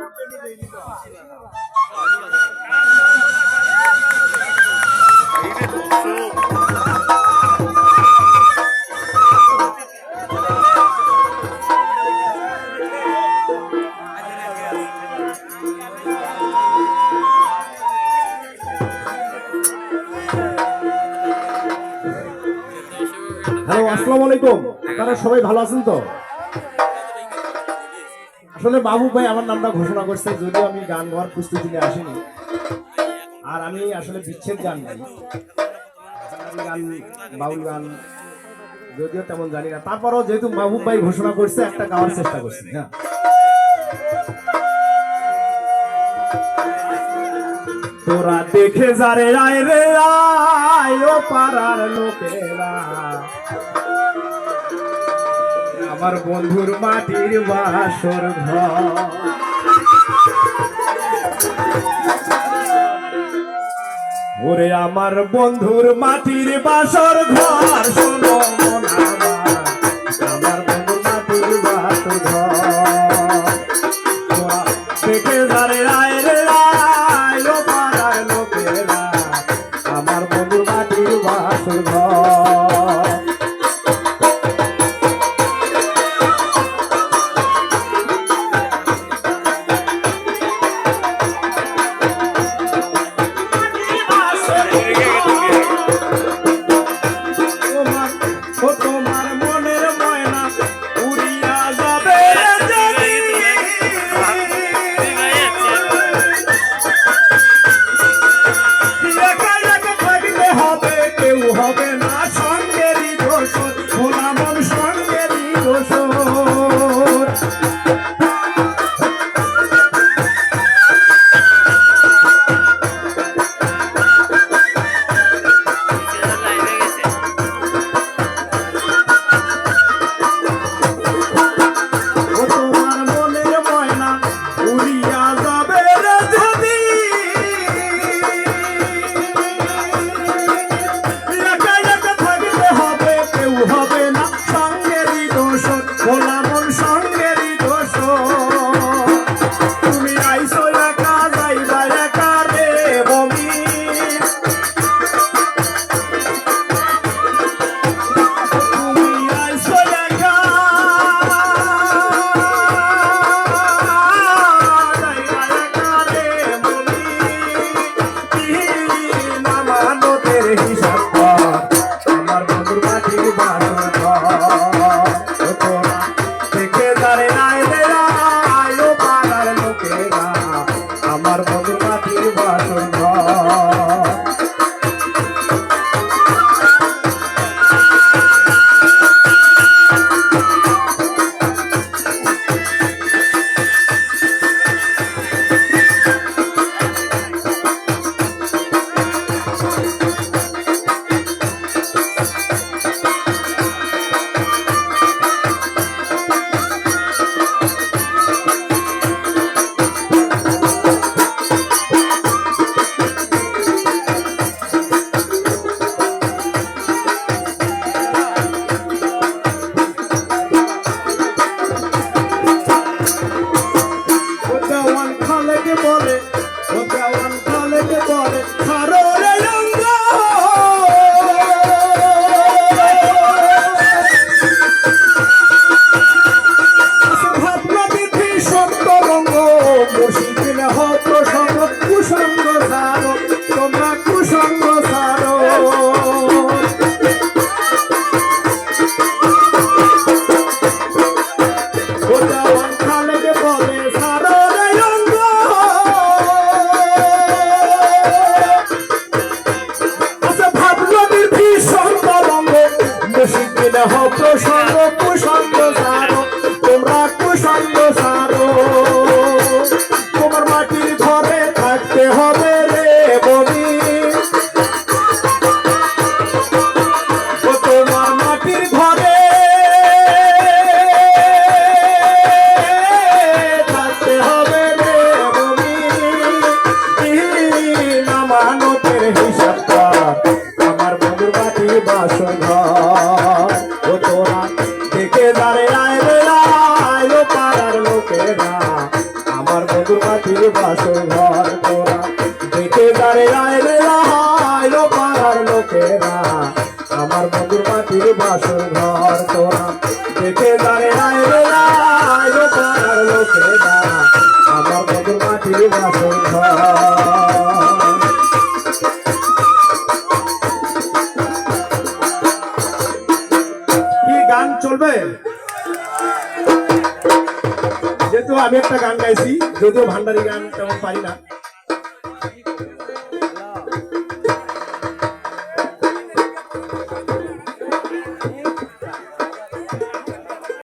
Hello, আসসালামু আলাইকুম। আপনারা সবাই ভালো আছেন তো? আসলে মাহবুব ভাই আমার নামটা ঘোষণা করছে, যদিও আমি গান গাওয়ার প্রস্তুতি নিয়ে আসিনি। আর আমি আসলে বিচ্ছেদ গান গাই, গান বাউল গান যদিও তেমন জানি না। তারপরও যেহেতু মাহবুব ভাই ঘোষণা করছে, একটা গাওয়ার চেষ্টা করছি। হ্যাঁ, তোরা দেখে যারে আয় রে আয়, ও পাড়ার লোকেরা, আমার বন্ধুর মাটির বাসর ঘর। ওরে আমার বন্ধুর মাটির বাসর ঘর, শোনো মন আমার বন্ধুর মাটির বাসর ঘর। তোরা দেখে যারে আয় রে আয়, ও পাড়ার লোকেরা, আমার বন্ধুর মাটির বাসর ঘর। হবে না সঙ্গেরই দোষ, ভোলা মন সঙ্গেরই দোষ। তোমার মনের ময়না উড়িয়া যাবে রে যদি, হবে না সঙ্গেরই দোষ, ভোলা মন সঙ্গেরই দোষ। তুমি আইসো একা যাইবা একা রে বমি, তুমি আইসো একা যাইবা একা রে বমি, না মানতের হিসাব কর, আমার বন্ধুর মাটির বাসর ঘর। তোরা দেখে যারে আয় রে আয়, ও পাড়ার লোকেরা, আমার বন্ধুর মাটির বাসর ঘর। বলে ও দেওয়ান খালেকে বলে ছাড়ো রে অঙ্গ, ভাবনা বিধি সত্য রঙ্গ, মুর্শিদিনে হত সঙ্গ, কুসঙ্গ সারো তোমরা কুসঙ্গ সারো। ও দেওয়ান খালেকে বলে ছাড়ো রে অঙ্গ, বন্ধুর মাটির বাসর ঘর তোরা দেখে যারে আয় রে আইলো পাড়ার লোকেরা আমার বন্ধুর মাটির বাসর ঘর তোরা দেখে যারে আয় রে আইলো পাড়ার লোকেরা আমার বন্ধুর মাটির বাসর ঘর। কি গান চলবে? যেহেতু আমি একটা গান গাইছি, যদিও ভান্ডারি গান তেমন পারি না,